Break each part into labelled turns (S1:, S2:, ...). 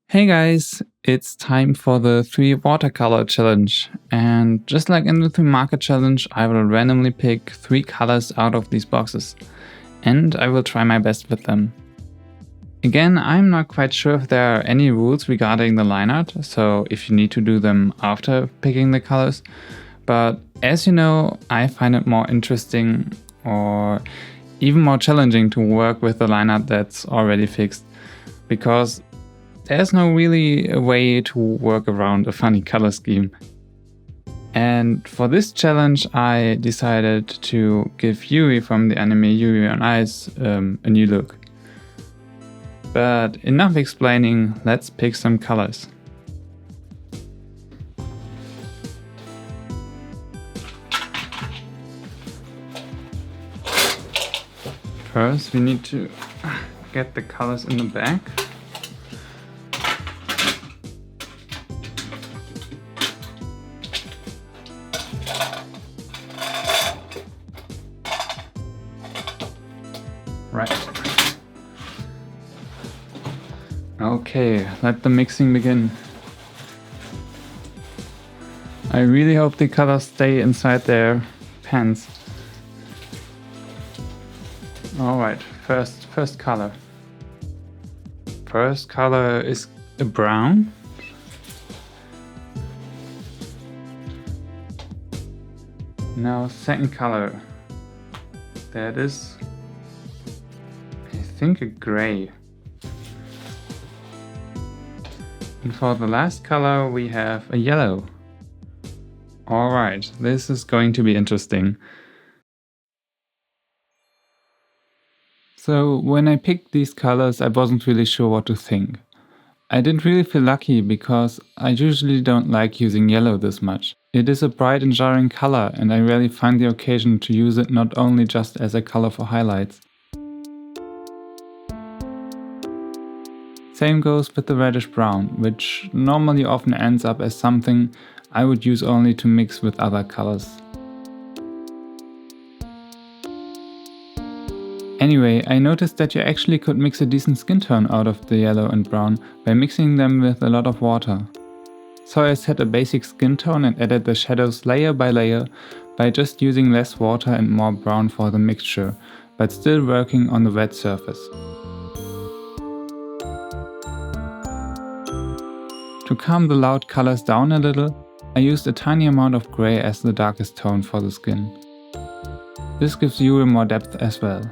S1: Hey guys, it's time for the 3 watercolor challenge, and just like in the 3 marker challenge, I will randomly pick 3 colors out of these boxes, and I will try my best with them. Again, I'm not quite sure if there are any rules regarding the line art, so if you need to do them after picking the colors, but as you know, I find it more interesting or even more challenging to work with the line art that's already fixed, because there's no really a way to work around a funny color scheme. And for this challenge I decided to give Yuri from the anime Yuri on Ice a new look. But enough explaining, let's pick some colors. First we need to get the colors in the bag. Right. Okay, let the mixing begin. I really hope the colors stay inside their pans. Alright, first color. First color is a brown. Now second color. That is, I think, a gray. And for the last color we have a yellow. Alright, this is going to be interesting. So when I picked these colors I wasn't really sure what to think. I didn't really feel lucky because I usually don't like using yellow this much. It is a bright and jarring color and I rarely find the occasion to use it not only just as a color for highlights. Same goes with the reddish brown, which normally often ends up as something I would use only to mix with other colors. Anyway, I noticed that you actually could mix a decent skin tone out of the yellow and brown by mixing them with a lot of water. So I set a basic skin tone and added the shadows layer by layer by just using less water and more brown for the mixture, but still working on the wet surface. To calm the loud colors down a little, I used a tiny amount of grey as the darkest tone for the skin. This gives Yuri more depth as well.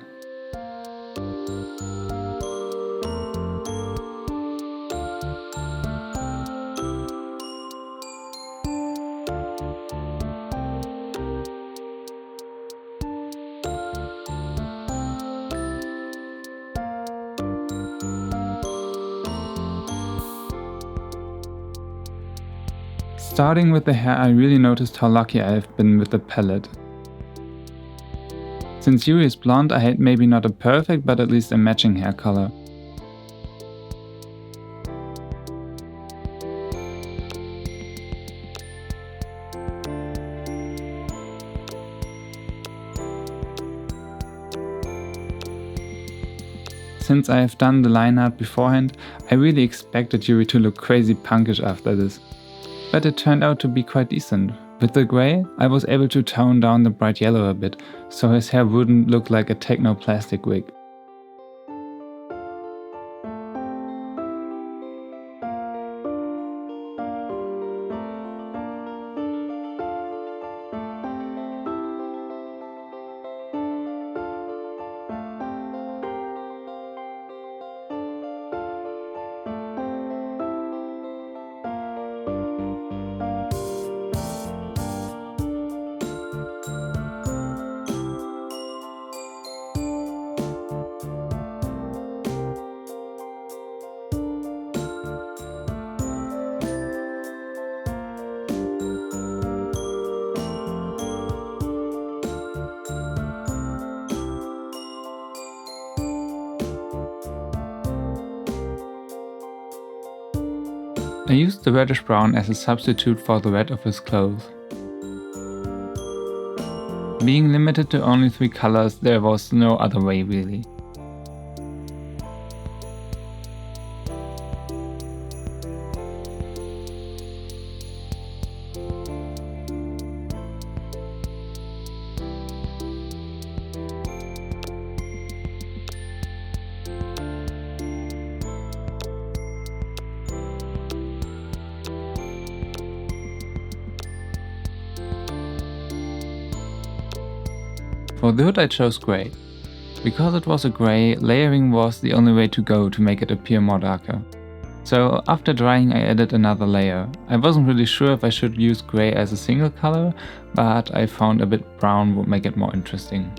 S1: Starting with the hair, I really noticed how lucky I have been with the palette. Since Yuri is blonde, I had maybe not a perfect but at least a matching hair color. Since I have done the line art beforehand, I really expected Yuri to look crazy punkish after this. But it turned out to be quite decent. With the grey, I was able to tone down the bright yellow a bit, so his hair wouldn't look like a techno plastic wig. I used the reddish brown as a substitute for the red of his clothes. Being limited to only 3 colors, there was no other way really. For the hood I chose grey. Because it was a grey, layering was the only way to go to make it appear more darker. So after drying I added another layer. I wasn't really sure if I should use grey as a single color, but I found a bit brown would make it more interesting.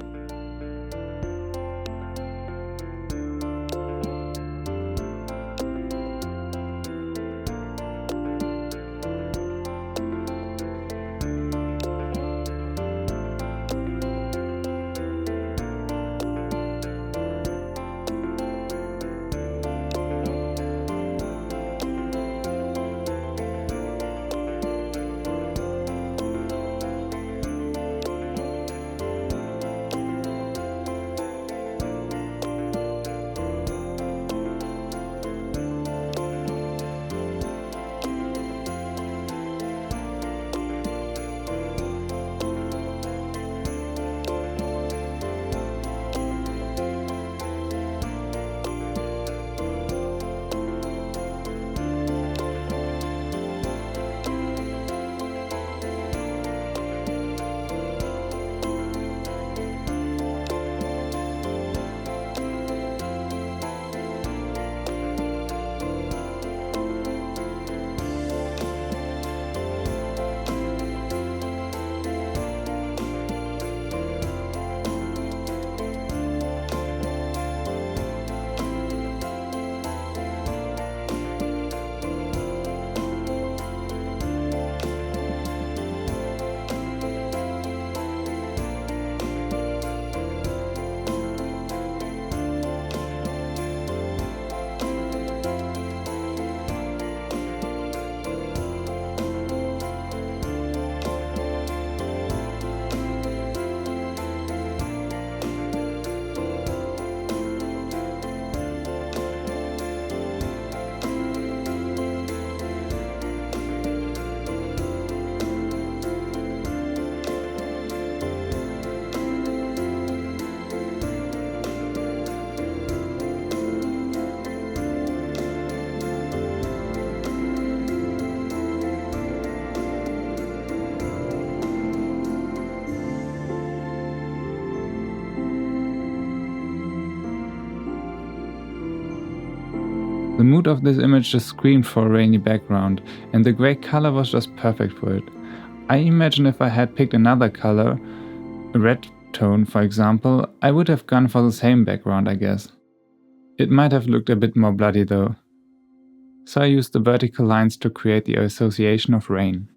S1: The mood of this image just screamed for a rainy background, and the grey color was just perfect for it. I imagine if I had picked another color, a red tone for example, I would have gone for the same background, I guess. It might have looked a bit more bloody though. So I used the vertical lines to create the association of rain.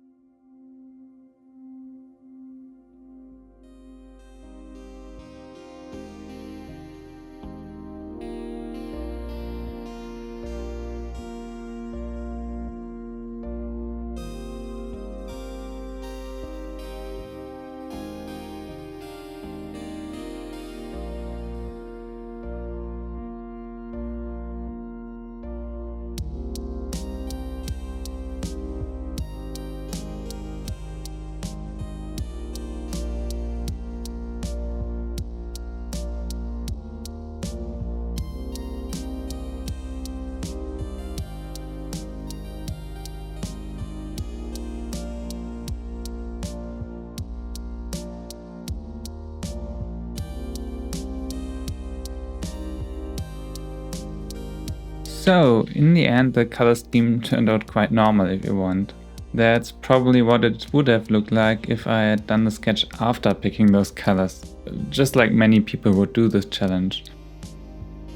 S1: So, in the end the color scheme turned out quite normal if you want. That's probably what it would have looked like if I had done the sketch after picking those colors, just like many people would do this challenge.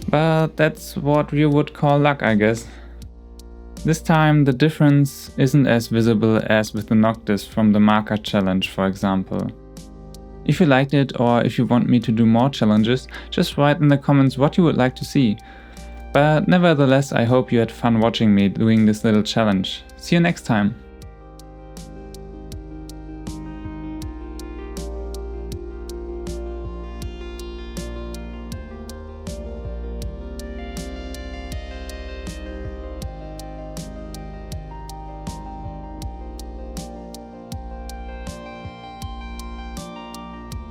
S1: But that's what you would call luck, I guess. This time the difference isn't as visible as with the Noctis from the marker challenge, for example. If you liked it or if you want me to do more challenges, just write in the comments what you would like to see. But nevertheless, I hope you had fun watching me doing this little challenge. See you next time!